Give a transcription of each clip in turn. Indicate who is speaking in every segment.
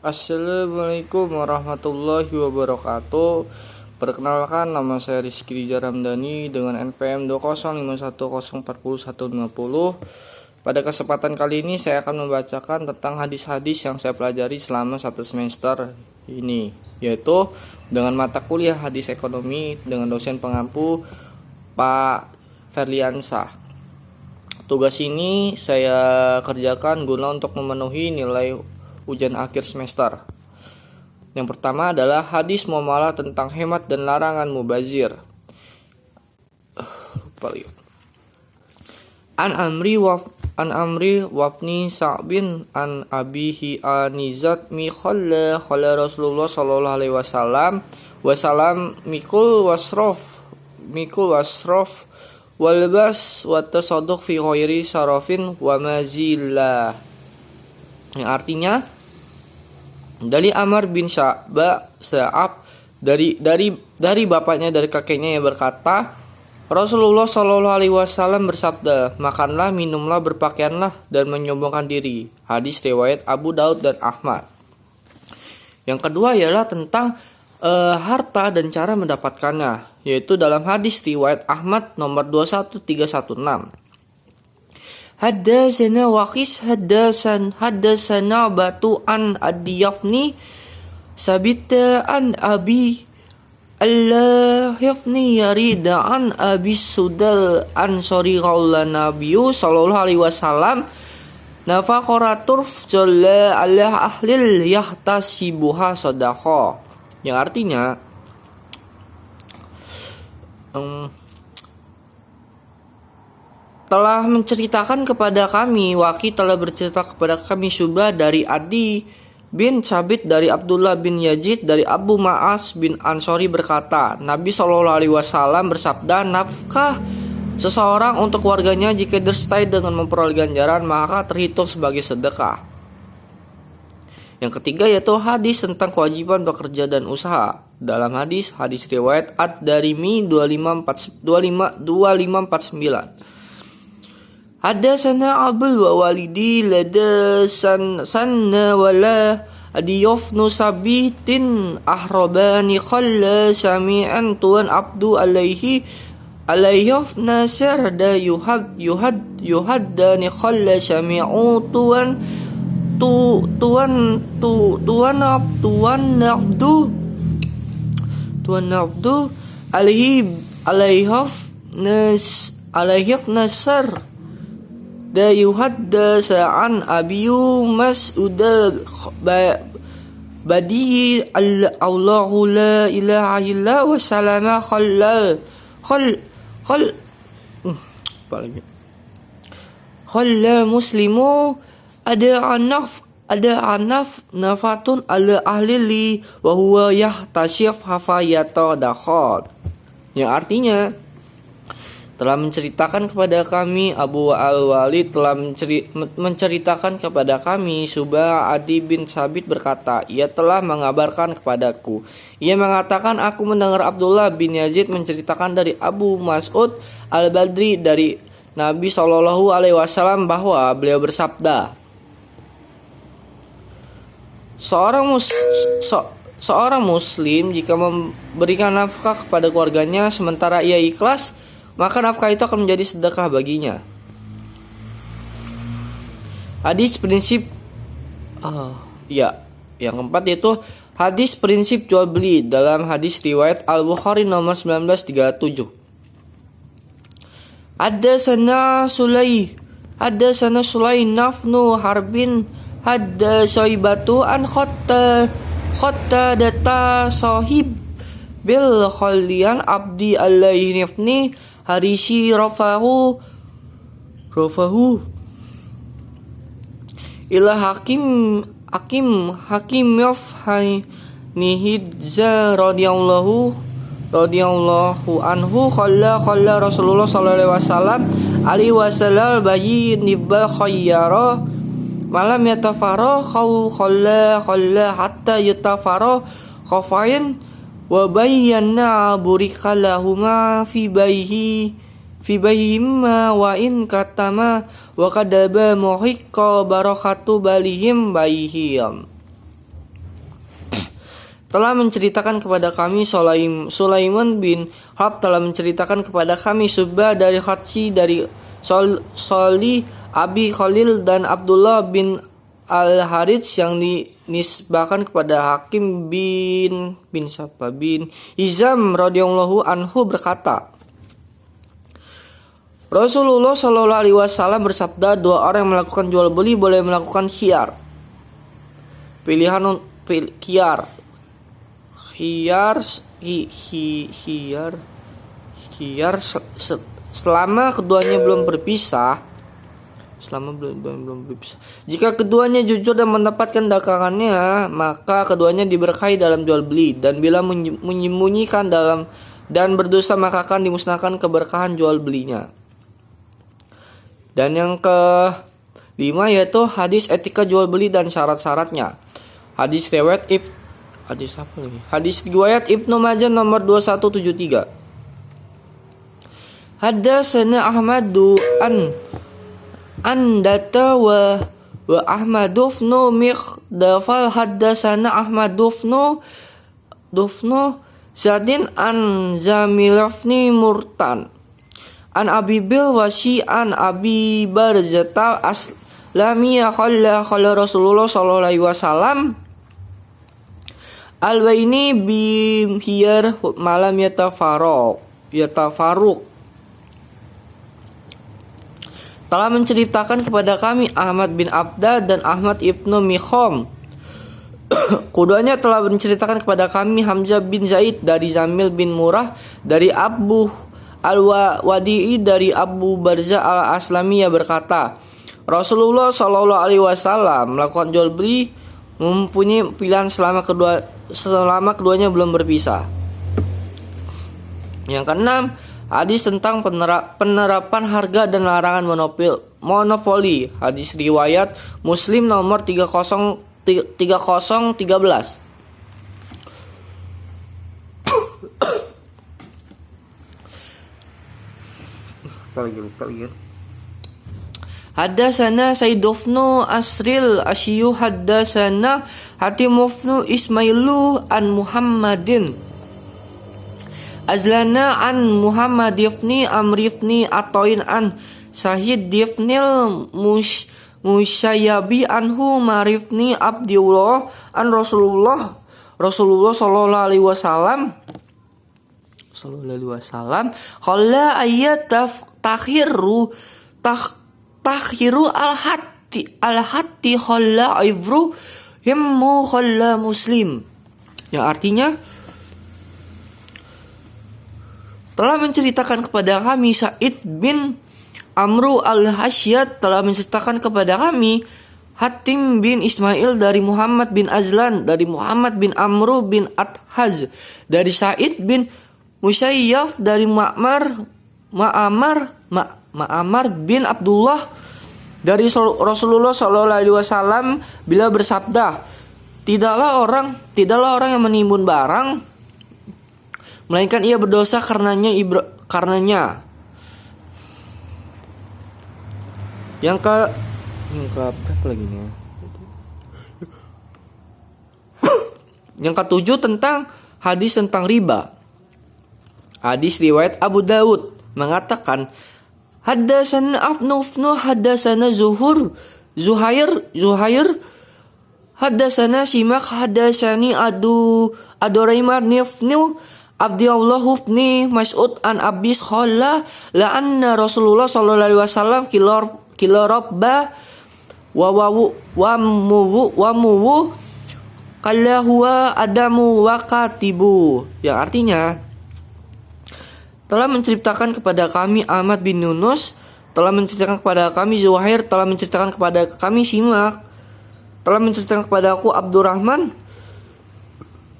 Speaker 1: Assalamualaikum warahmatullahi wabarakatuh. Perkenalkan, nama saya Rizky Rizal Ramdhani dengan NPM 20510404150. Pada kesempatan kali ini saya akan membacakan tentang hadis-hadis yang saya pelajari selama 1 semester ini, yaitu dengan mata kuliah hadis ekonomi dengan dosen pengampu Pak Ferliansa. Tugas ini saya kerjakan guna untuk memenuhi nilai ujian akhir semester. Yang pertama adalah hadis muamalah tentang hemat dan larangan mubazir. An Amri wabni Sa'bin an abihi anizat mi khalla Rasulullah sallallahu alaihi wasallam mikul wasrof walbas wa tasadduq fi ghairi sarafin wa mazillah. Yang artinya dari Amr bin Sa'ab dari bapaknya dari kakeknya yang berkata, Rasulullah Shallallahu Alaihi Wasallam bersabda, makanlah, minumlah, berpakaianlah dan menyombongkan diri. Hadis riwayat Abu Daud dan Ahmad. Yang kedua ialah tentang harta dan cara mendapatkannya, yaitu dalam hadis riwayat Ahmad nomor 21316. Haddatsana Waqis haddatsana Batu an Adiyafni Sabita an Abi Allahifni yarida an Abi Sudal an Sori qaula Nabiyyu sallallahu alaihi wasallam nafaqaraturf jalla ala ahlil yahtasibuha sadaqah. Yang artinya telah menceritakan kepada kami, Waqi telah bercerita kepada kami Syu'bah dari Adi bin Sabit dari Abdullah bin Yazid dari Abu Ma'as bin Ansori berkata, Nabi SAW bersabda, nafkah seseorang untuk keluarganya jika disertai dengan memperoleh ganjaran maka terhitung sebagai sedekah. Yang ketiga yaitu hadis tentang kewajiban bekerja dan usaha. Dalam hadis riwayat Ad-Darimi 2549. Haddatsana Abul Walidi lada sanna wala adiyofnu sabitin ahrabani khalla sami'an tuan abdu alaihi nasir da yuhaddani khalla sami'u tuan abdu alaihi nasir da yuhaddasa an abiyu mas'udal badi Allahu la ilaha illa wa salama khalla muslimu ada anaf nafatun ala ahlili wa huwa yahtasif hafayata dakhad. Yang artinya telah menceritakan kepada kami, Abu Al-Walid telah menceritakan kepada kami, Syu'bah Adi bin Sabit berkata, ia telah mengabarkan kepadaku. Ia mengatakan, aku mendengar Abdullah bin Yazid menceritakan dari Abu Mas'ud Al-Badri dari Nabi SAW bahwa beliau bersabda, seorang muslim jika memberikan nafkah kepada keluarganya sementara ia ikhlas, maka nafkah itu akan menjadi sedekah baginya. Hadis prinsip yang keempat yaitu hadis prinsip jual beli dalam hadis riwayat Al-Bukhari nomor 1937. Haddatsana Sulay nafnu Harbin haddatsaibatu an khotta data sahib bil khalian abdi alaihi nifni Harisi rafahu ila hakim Nihidza radhiyallahu anhu khalla Rasulullah sallallahu alaihi wasallam bayi nibal khayyara malam yatafara khalla hatta yatafara khafain wa bayyana burikalahuma fi bayhimma wa in katama wa kadaba muhiqqa barakatu balihim bayhim. telah menceritakan kepada kami Sulaiman bin Harb telah menceritakan kepada kami Subah dari Khatsi dari Soli Abi Khalil dan Abdullah bin Al-Harits yang dinisbahkan kepada Hakim bin Hizam radhiyallahu anhu berkata, Rasulullah Shallallahu alaihi wasallam bersabda, dua orang yang melakukan jual beli boleh melakukan khiyar. Khiyar selama keduanya belum berpisah. Jika keduanya jujur dan mendapatkan dagangannya, maka keduanya diberkahi dalam jual beli, dan bila menyembunyikan dan berdosa maka akan dimusnahkan keberkahan jual belinya. Dan yang kelima yaitu hadis etika jual beli dan syarat-syaratnya. Hadis riwayat Ibnu Majah nomor 2173. Haddatsana Ahmadu Andata wa Ahmadu ibnu Miqdafal haddatsana Ahmadu ibnu Zadin an Zamil ibn Murtan an Abi Bil Wasi an Abi Barzata Aslami qala Rasulullah sallallahu alaihi wasallam al-baini bi hiyar malam yatafaruq telah menceritakan kepada kami Ahmad bin Abda dan Ahmad ibnu Mikhom. Keduanya telah menceritakan kepada kami Hamzah bin Zaid dari Zamil bin Murrah dari Abu Al-Wadi'i dari Abu Barza Al-Aslami yang berkata, Rasulullah Shallallahu alaihi wasallam melakukan jual beli mempunyai pilihan selama keduanya belum berpisah. Yang keenam, hadis tentang penerapan harga dan larangan monopoli. Hadis riwayat Muslim nomor 3013. Haddatsana Said ibn Asril Asyiyu haddatsana Hatim ibn Ismailu an Muhammadin Azlana an Muhammad ibn Amr ibn Atoin an Sahid ibn Musyayabi anhu Marifni Abdullah an Rasulullah sallallahu alaihi wasallam qala ayat takhiru al-hatti khalla ibru himmu khalla Muslim, yang artinya telah menceritakan kepada kami Sa'id bin Amru al-Hasyad telah menceritakan kepada kami Hatim bin Ismail dari Muhammad bin Azlan dari Muhammad bin Amru bin Athaz dari Sa'id bin Musayyaf dari Ma'amar bin Abdullah dari Rasulullah sallallahu alaihi wasallam bila bersabda, tidaklah orang yang menimbun barang melainkan ia berdosa karenanya. Yang berapa lagi nih? Yang ketujuh tentang hadis tentang riba. Hadis riwayat Abu Daud mengatakan, haddatsana Afnufnu haddatsana Zuhair haddatsana Simak haddatsani Aduraiman nifnu Abdullah bin Mas'ud an Abis khalla la anna Rasulullah sallallahu alaihi wasallam kilarabba wa muwu kalla huwa adamu wa katibu, yang artinya telah menceritakan kepada kami Ahmad bin Yunus, telah menceritakan kepada kami Zuhair, telah menceritakan kepada kami Simak, telah menceritakan kepada aku Abdurrahman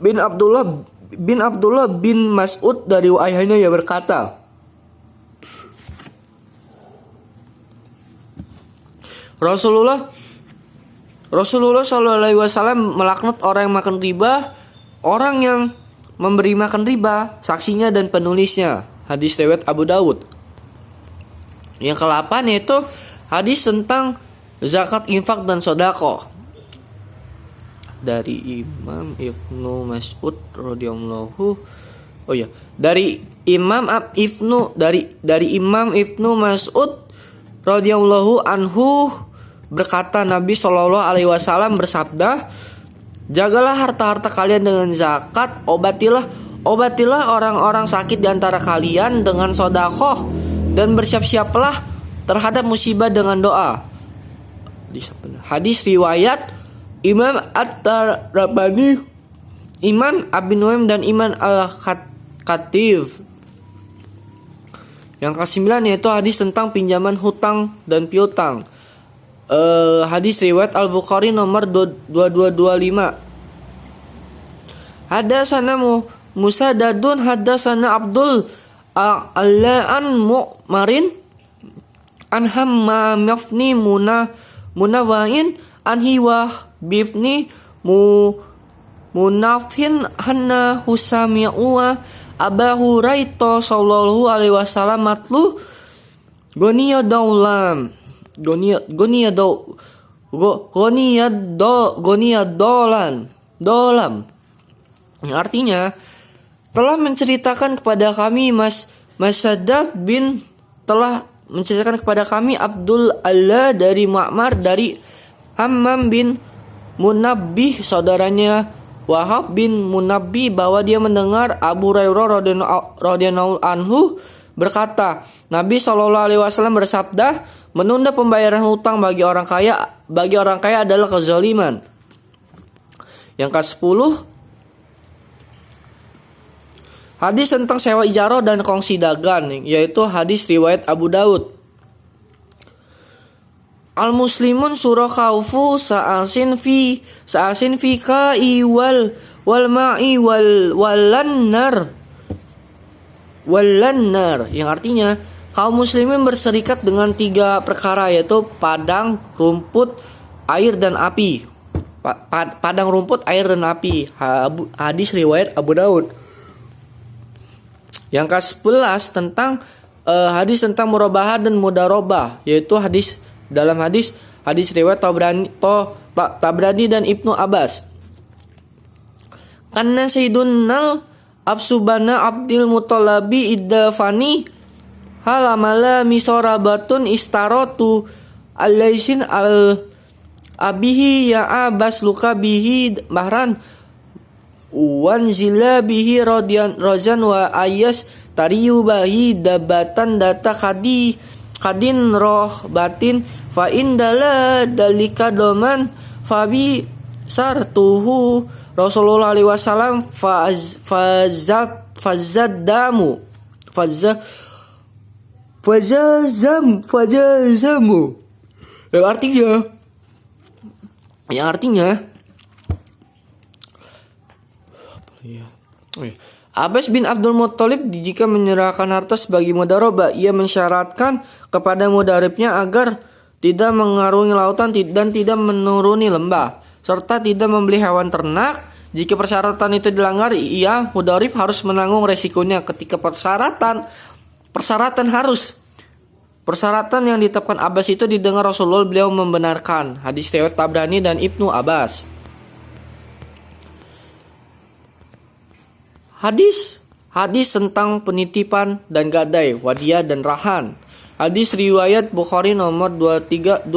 Speaker 1: bin Abdullah bin Mas'ud dari ayahnya yang berkata, Rasulullah sallallahu alaihi wasallam melaknat orang yang makan riba, orang yang memberi makan riba, saksinya dan penulisnya. Hadis riwayat Abu Daud. Yang ke-8 yaitu hadis tentang zakat, infak dan sedekah. dari Imam Ibnu Mas'ud radhiyallahu dari Imam Ibnu Mas'ud radhiyallahu anhu berkata, Nabi Shallallahu alaihi wasallam bersabda, jagalah harta-harta kalian dengan zakat, obatilah orang-orang sakit di antara kalian dengan sedekah, dan bersiap-siaplah terhadap musibah dengan doa. Hadis riwayat Imam At-Tabrani, Imam Abi Nuaim dan Imam Al-Khatib. Yang ke-9 yaitu hadis tentang pinjaman hutang dan piutang. Hadis riwayat Al-Bukhari nomor 2225. Hadasana Musadadun hadasana Abdul Allaan Mu'marin an Hammam yafni Munawain an Hiwah bibni Munafin hanna Husami'uwa Aba Hurairah sallallahu alaihi wasallam matlu Goniya daulam dolam. Artinya telah menceritakan kepada kami Masadad bin telah menceritakan kepada kami Abdul Allah dari Ma'mar dari Hammam bin Munabbih saudaranya Wahab bin Munabbih bahwa dia mendengar Abu Hurairah radhiyallahu anhu berkata, Nabi Shallallahu alaihi wasallam bersabda, menunda pembayaran hutang bagi orang kaya adalah kezaliman. Yang ke-10 hadis tentang sewa ijarah dan kongsi dagang, yaitu hadis riwayat Abu Daud. Al-muslimun surah khaufu sa'asin fi ka'i wal ma'i wallannar, yang artinya kaum muslimin berserikat dengan 3 perkara, yaitu padang, rumput, air dan api. Padang, rumput, air dan api. Hadis riwayat Abu Daud. Yang ke-11 tentang hadis tentang murabahah dan mudarobah, yaitu hadis riwayat Tabrani dan Ibnu Abbas. Karena Sayyidunal Absubana Abdil Mutalabi Iddafani halamala misorabatun istarotu alaisin al abihi ya Abbas luka bihi bahran wanzila bihi rozan wa ayas tariyu bahi dabatan data kadin roh batin fa indala dalika doman fabi sartuhu Rasulullah alaihi wasallam fajazamu yang artinya Abbas bin Abdul Muttalib jika menyerahkan harta sebagai mudarabah, ia mensyaratkan kepada mudaribnya agar tidak mengarungi lautan dan tidak menuruni lembah, serta tidak membeli hewan ternak. Jika persyaratan itu dilanggar, ia mudarib harus menanggung resikonya. Ketika persyaratan yang ditetapkan Abbas itu didengar Rasulullah, beliau membenarkan. Hadis riwayat Tabrani dan Ibnu Abbas. Hadis tentang penitipan dan gadai, wadiah dan rahan. Hadis riwayat Bukhari nomor 2328.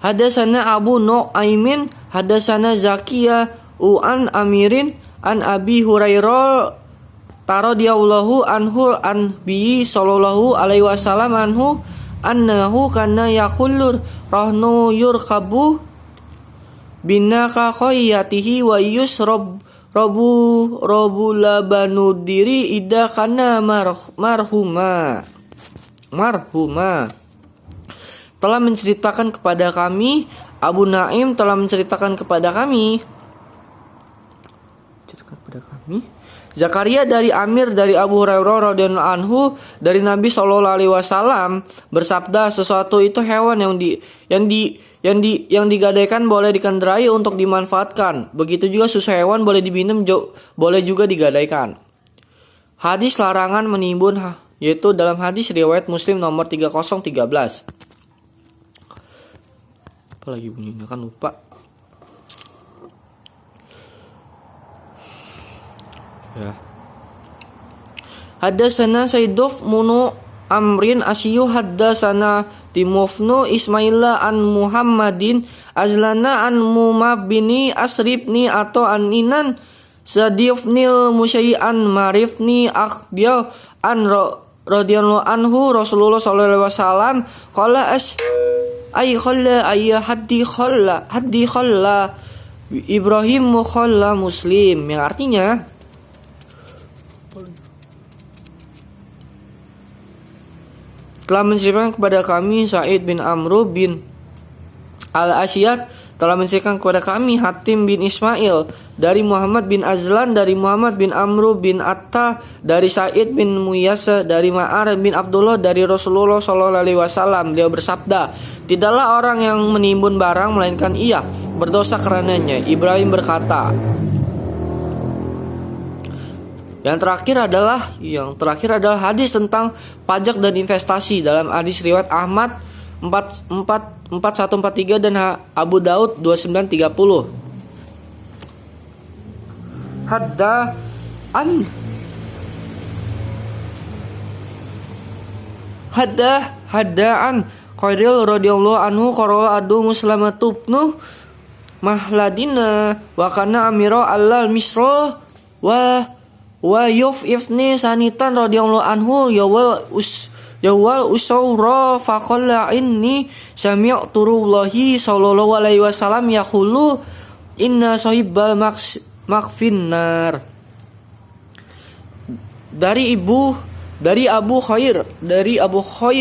Speaker 1: Hadasana Abu Nu'aimin hadasana Zakiyah an Amirin an Abi Hurairah radhiyallahu anhu an bi sallallahu alaihi wasallam anhu annahu kana yaqullur rahnu yurkabu binaka qayyatihi wa yusrab Rabu labanu diri ida kana marhuma telah menceritakan kepada kami, Abu Naim telah menceritakan kepada kami Zakaria dari Amir dari Abu Hurairah radhiyallahu anhu dari Nabi Shallallahu alaihi wasallam bersabda, sesuatu itu hewan yang digadaikan boleh dikendarai untuk dimanfaatkan. Begitu juga susu hewan boleh diminum, boleh juga digadaikan. Hadis larangan menimbun, yaitu dalam hadis riwayat Muslim nomor 3013. Apalagi bunyinya kan lupa. Ya. Haddatsana Saidov munu Amrin Asyu haddatsana Timofnu Ismaila an Muhammadin azlana an Mumabini asribni atau aninan sadifnil musyayi'an marifni akhbial an radhiyallahu anhu Rasulullah sallallahu alaihi wasallam qala ay khalla ay haddi khalla Ibrahim khalla Muslim, yang artinya telah menceritakan kepada kami Sa'id bin Amru bin Al-Asyad, telah menceritakan kepada kami Hatim bin Ismail dari Muhammad bin Azlan, dari Muhammad bin Amru bin Atta, dari Sa'id bin Muyasa, dari Ma'ar bin Abdullah, dari Rasulullah sallallahu alaihi wasallam. Beliau bersabda, tidaklah orang yang menimbun barang melainkan ia berdosa karenanya. Ibrahim berkata. Yang terakhir adalah hadis tentang pajak dan investasi dalam hadis riwayat Ahmad 4143 dan Abu Daud 2930. Haddaan Qairil radhiyallahu anhu qara adu Muslimatubnu Mahladina wa kana amira al-Misra wa yuf ifni sanitan radhiyallahu anhu yawal usawra faqalla inni sami'tu Rasulullahi sallallahu alaihi wasallam yaqulu inna sahibal makfinnar. Dari Abu Khair